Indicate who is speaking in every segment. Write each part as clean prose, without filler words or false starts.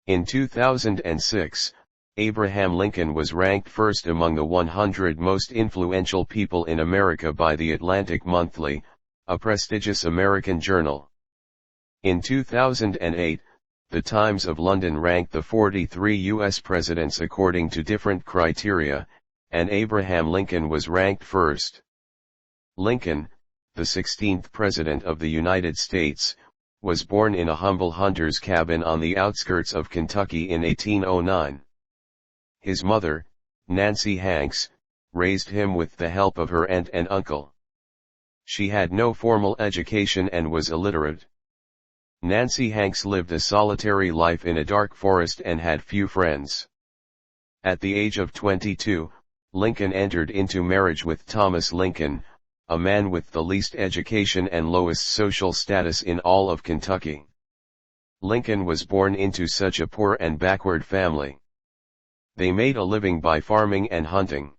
Speaker 1: In 2006, Abraham Lincoln was ranked first among the 100 most influential people in America by the Atlantic Monthly, a prestigious American journal. In 2008, the Times of London ranked the 43 U.S. presidents according to different criteria, and Abraham Lincoln was ranked first. Lincoln, the 16th President of the United States, was born in a humble hunter's cabin on the outskirts of Kentucky in 1809. His mother, Nancy Hanks, raised him with the help of her aunt and uncle. She had no formal education and was illiterate. Nancy Hanks lived a solitary life in a dark forest and had few friends. At the age of 22, Lincoln entered into marriage with Thomas Lincoln, a man with the least education and lowest social status in all of Kentucky. Lincoln was born into such a poor and backward family. They made a living by farming and hunting.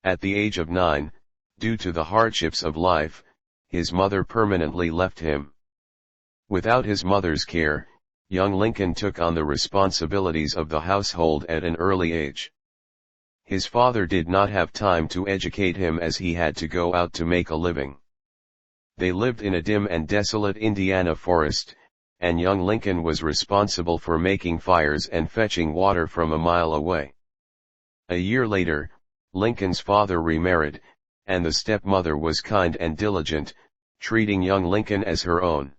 Speaker 1: At the age of 9, due to the hardships of life, his mother permanently left him. Without his mother's care, young Lincoln took on the responsibilities of the household at an early age. His father did not have time to educate him as he had to go out to make a living. They lived in a dim and desolate Indiana forest, and young Lincoln was responsible for making fires and fetching water from a mile away. A year later, Lincoln's father remarried, and the stepmother was kind and diligent, treating young Lincoln as her own.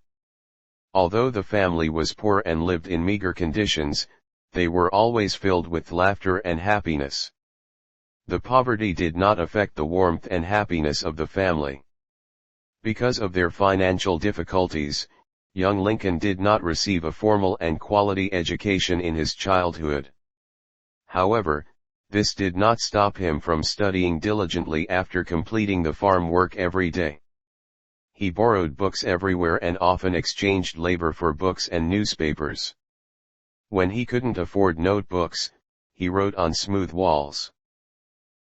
Speaker 1: Although the family was poor and lived in meager conditions, they were always filled with laughter and happiness. The poverty did not affect the warmth and happiness of the family. Because of their financial difficulties, young Lincoln did not receive a formal and quality education in his childhood. However, this did not stop him from studying diligently after completing the farm work every day. He borrowed books everywhere and often exchanged labor for books and newspapers. When he couldn't afford notebooks, he wrote on smooth walls.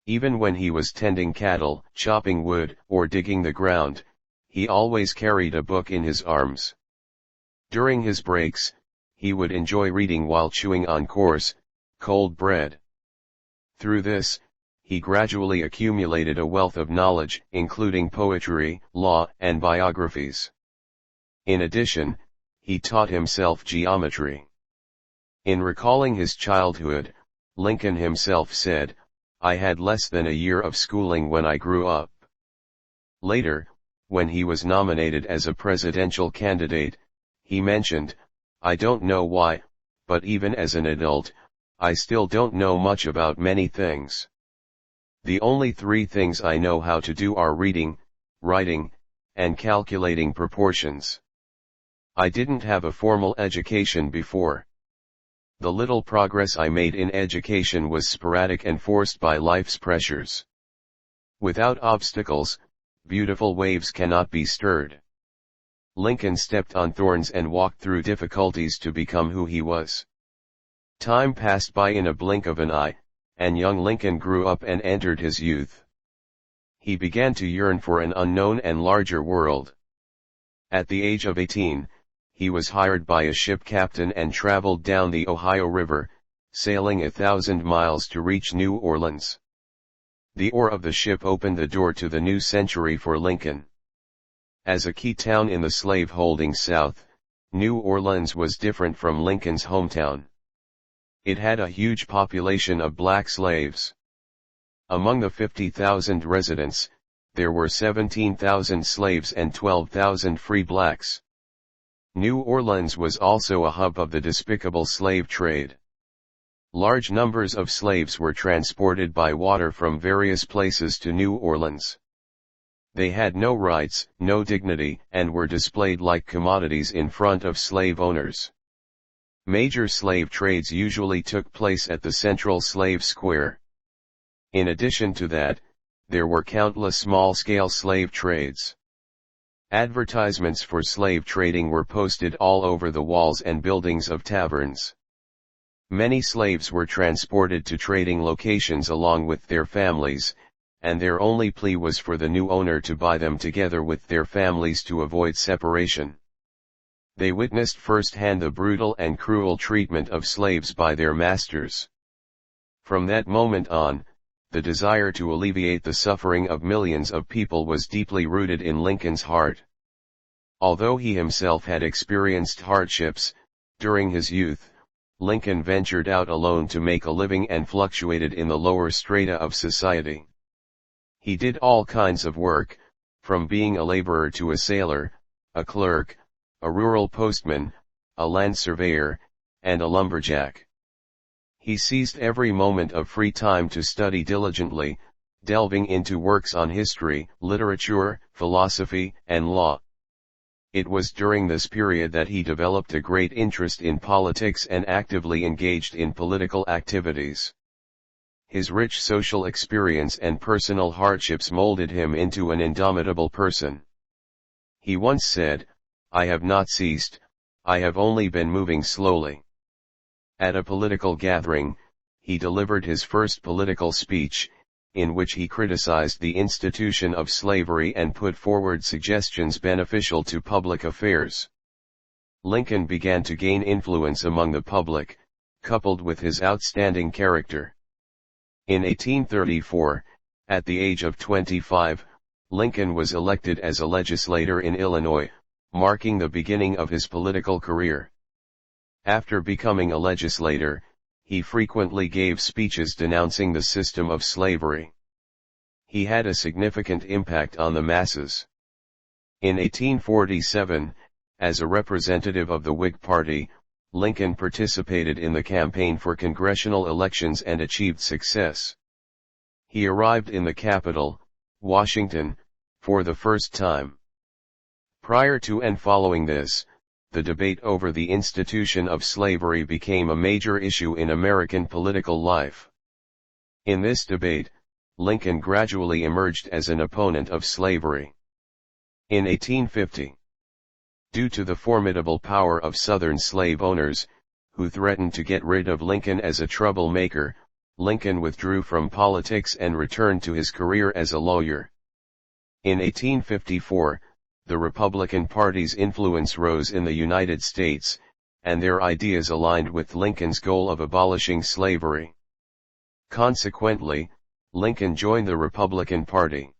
Speaker 1: Even when he was tending cattle, chopping wood, or digging the ground, he always carried a book in his arms. During his breaks, he would enjoy reading while chewing on coarse, cold bread. Through this, he gradually accumulated a wealth of knowledge, including poetry, law, and biographies. In addition, he taught himself geometry. In recalling his childhood, Lincoln himself said, "I had less than a year of schooling when I grew up." Later, when he was nominated as a presidential candidate, he mentioned, "I don't know why, but even as an adult, I still don't know much about many things. The only 3 things I know how to do are reading, writing, and calculating proportions. I didn't have a formal education before. The little progress I made in education was sporadic and forced by life's pressures. Without obstacles, beautiful waves cannot be stirred." Lincoln stepped on thorns and walked through difficulties to become who he was. Time passed by in a blink of an eye, and young Lincoln grew up and entered his youth. He began to yearn for an unknown and larger world. At the age of 18, he was hired by a ship captain and traveled down the Ohio River, sailing 1,000 miles to reach New Orleans. The oar of the ship opened the door to the new century for Lincoln. As a key town in the slave-holding South, New Orleans was different from Lincoln's hometown. It had a huge population of black slaves. Among the 50,000 residents, there were 17,000 slaves and 12,000 free blacks. New Orleans was also a hub of the despicable slave trade. Large numbers of slaves were transported by water from various places to New Orleans. They had no rights, no dignity, and were displayed like commodities in front of slave owners. Major slave trades usually took place at the central slave square. In addition to that, there were countless small-scale slave trades. Advertisements for slave trading were posted all over the walls and buildings of taverns. Many slaves were transported to trading locations along with their families, and their only plea was for the new owner to buy them together with their families to avoid separation. They witnessed firsthand the brutal and cruel treatment of slaves by their masters. From that moment on, the desire to alleviate the suffering of millions of people was deeply rooted in Lincoln's heart. Although he himself had experienced hardships, during his youth, Lincoln ventured out alone to make a living and fluctuated in the lower strata of society. He did all kinds of work, from being a laborer to a sailor, a clerk, a rural postman, a land surveyor, and a lumberjack. He seized every moment of free time to study diligently, delving into works on history, literature, philosophy, and law. It was during this period that he developed a great interest in politics and actively engaged in political activities. His rich social experience and personal hardships molded him into an indomitable person. He once said, "I have not ceased, I have only been moving slowly." At a political gathering, he delivered his first political speech, in which he criticized the institution of slavery and put forward suggestions beneficial to public affairs. Lincoln began to gain influence among the public, coupled with his outstanding character. In 1834, at the age of 25, Lincoln was elected as a legislator in Illinois, marking the beginning of his political career. After becoming a legislator, he frequently gave speeches denouncing the system of slavery. He had a significant impact on the masses. In 1847, as a representative of the Whig Party, Lincoln participated in the campaign for congressional elections and achieved success. He arrived in the capital, Washington, for the first time. Prior to and following this, the debate over the institution of slavery became a major issue in American political life. In this debate, Lincoln gradually emerged as an opponent of slavery. In 1850, due to the formidable power of Southern slave owners, who threatened to get rid of Lincoln as a troublemaker, Lincoln withdrew from politics and returned to his career as a lawyer. In 1854, the Republican Party's influence rose in the United States, and their ideas aligned with Lincoln's goal of abolishing slavery. Consequently, Lincoln joined the Republican Party.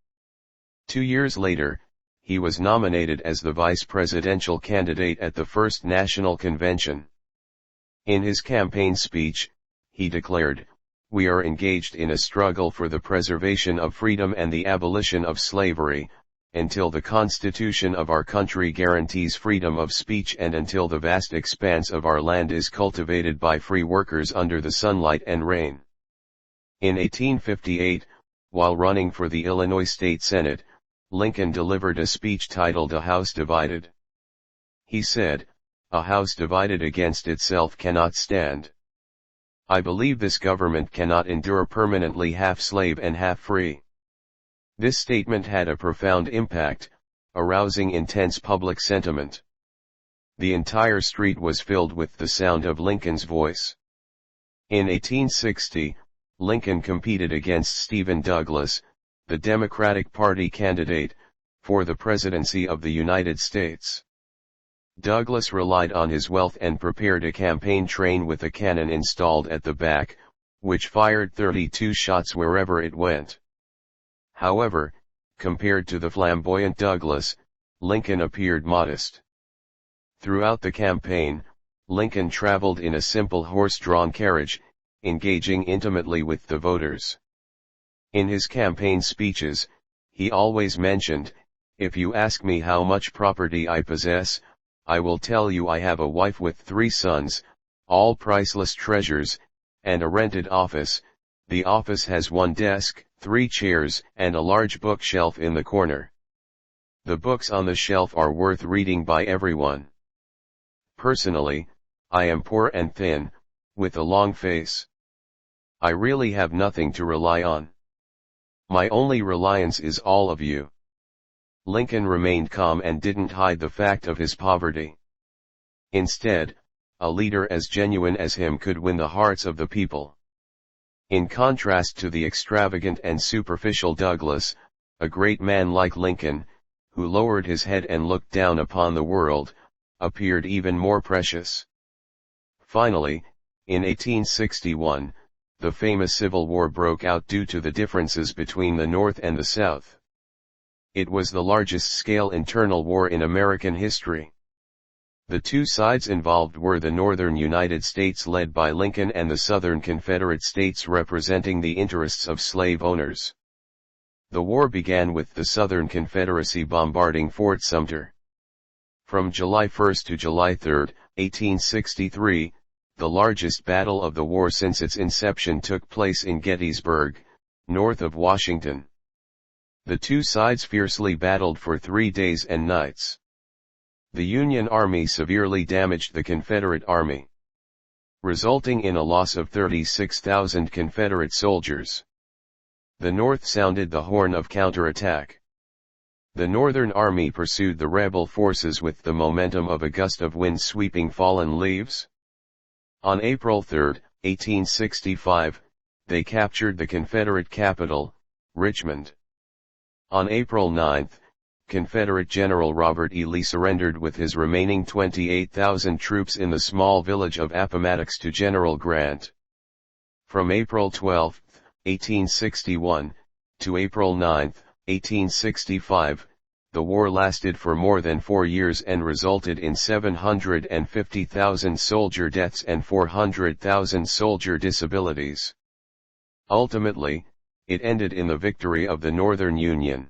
Speaker 1: 2 years later, he was nominated as the vice presidential candidate at the first National Convention. In his campaign speech, he declared, "We are engaged in a struggle for the preservation of freedom and the abolition of slavery, until the Constitution of our country guarantees freedom of speech and until the vast expanse of our land is cultivated by free workers under the sunlight and rain." In 1858, while running for the Illinois State Senate, Lincoln delivered a speech titled "A House Divided." He said, "A house divided against itself cannot stand. I believe this government cannot endure permanently half slave and half free." This statement had a profound impact, arousing intense public sentiment. The entire street was filled with the sound of Lincoln's voice. In 1860, Lincoln competed against Stephen Douglas, the Democratic Party candidate, for the presidency of the United States. Douglas relied on his wealth and prepared a campaign train with a cannon installed at the back, which fired 32 shots wherever it went. However, compared to the flamboyant Douglas, Lincoln appeared modest. Throughout the campaign, Lincoln traveled in a simple horse-drawn carriage, engaging intimately with the voters. In his campaign speeches, he always mentioned, "If you ask me how much property I possess, I will tell you I have a wife with 3 sons, all priceless treasures, and a rented office. The office has 1 desk, 3 chairs, and a large bookshelf in the corner. The books on the shelf are worth reading by everyone. Personally, I am poor and thin, with a long face. I really have nothing to rely on. My only reliance is all of you." Lincoln remained calm and didn't hide the fact of his poverty. Instead, a leader as genuine as him could win the hearts of the people. In contrast to the extravagant and superficial Douglas, a great man like Lincoln, who lowered his head and looked down upon the world, appeared even more precious. Finally, in 1861, the famous Civil War broke out due to the differences between the North and the South. It was the largest-scale internal war in American history. The two sides involved were the Northern United States led by Lincoln and the Southern Confederate States representing the interests of slave owners. The war began with the Southern Confederacy bombarding Fort Sumter. From July 1 to July 3, 1863, the largest battle of the war since its inception took place in Gettysburg, north of Washington. The two sides fiercely battled for 3 days and nights. The Union Army severely damaged the Confederate Army, resulting in a loss of 36,000 Confederate soldiers. The North sounded the horn of counterattack. The Northern Army pursued the rebel forces with the momentum of a gust of wind sweeping fallen leaves. On April 3, 1865, they captured the Confederate capital, Richmond. On April 9, Confederate General Robert E. Lee surrendered with his remaining 28,000 troops in the small village of Appomattox to General Grant. From April 12, 1861, to April 9, 1865, the war lasted for more than 4 years and resulted in 750,000 soldier deaths and 400,000 soldier disabilities. Ultimately, it ended in the victory of the Northern Union.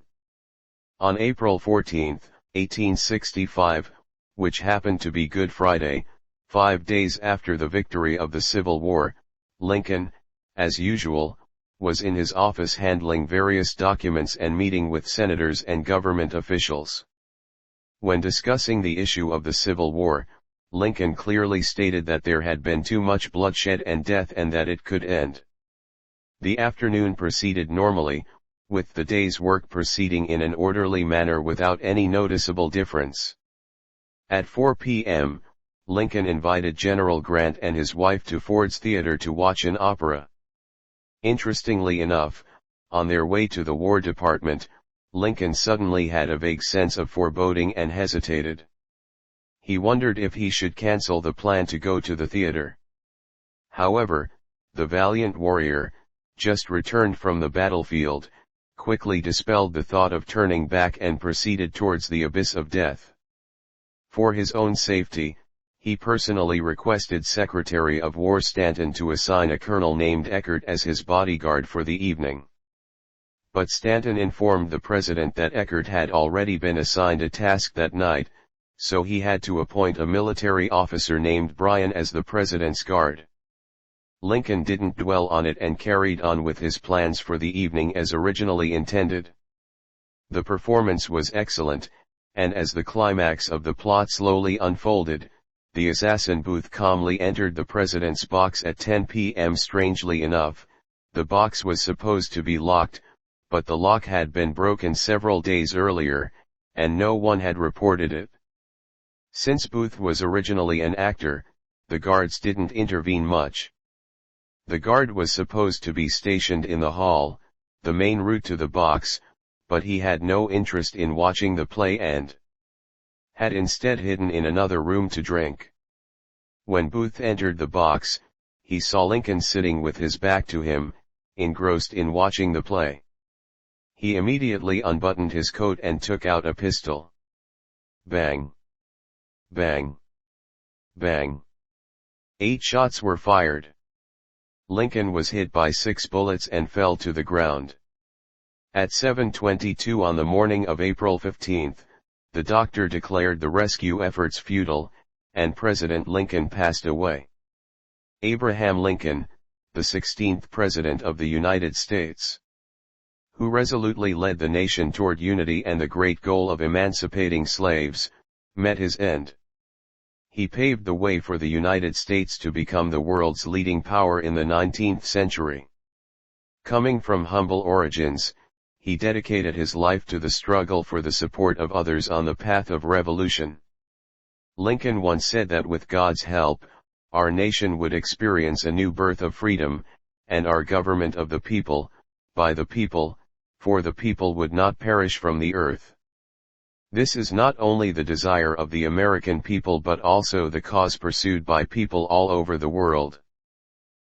Speaker 1: On April 14, 1865, which happened to be Good Friday, 5 days after the victory of the Civil War, Lincoln, as usual, was in his office handling various documents and meeting with senators and government officials. When discussing the issue of the Civil War, Lincoln clearly stated that there had been too much bloodshed and death and that it could end. The afternoon proceeded normally, with the day's work proceeding in an orderly manner without any noticeable difference. At 4 p.m., Lincoln invited General Grant and his wife to Ford's Theater to watch an opera. Interestingly enough, on their way to the War Department, Lincoln suddenly had a vague sense of foreboding and hesitated. He wondered if he should cancel the plan to go to the theater. However, the valiant warrior, just returned from the battlefield, quickly dispelled the thought of turning back and proceeded towards the abyss of death. For his own safety, he personally requested Secretary of War Stanton to assign a colonel named Eckert as his bodyguard for the evening. But Stanton informed the president that Eckert had already been assigned a task that night, so he had to appoint a military officer named Bryan as the president's guard. Lincoln didn't dwell on it and carried on with his plans for the evening as originally intended. The performance was excellent, and as the climax of the plot slowly unfolded, the assassin Booth calmly entered the president's box at 10 p.m. Strangely enough, the box was supposed to be locked, but the lock had been broken several days earlier, and no one had reported it. Since Booth was originally an actor, the guards didn't intervene much. The guard was supposed to be stationed in the hall, the main route to the box, but he had no interest in watching the play and had instead hidden in another room to drink. When Booth entered the box, he saw Lincoln sitting with his back to him, engrossed in watching the play. He immediately unbuttoned his coat and took out a pistol. Bang! Bang! Bang! 8 shots were fired. Lincoln was hit by 6 bullets and fell to the ground. At 7:22 on the morning of April 15, the doctor declared the rescue efforts futile, and President Lincoln passed away. Abraham Lincoln, the 16th President of the United States, who resolutely led the nation toward unity and the great goal of emancipating slaves, met his end. He paved the way for the United States to become the world's leading power in the 19th century. Coming from humble origins, he dedicated his life to the struggle for the support of others on the path of revolution. Lincoln once said that with God's help, our nation would experience a new birth of freedom, and our government of the people, by the people, for the people would not perish from the earth. This is not only the desire of the American people but also the cause pursued by people all over the world.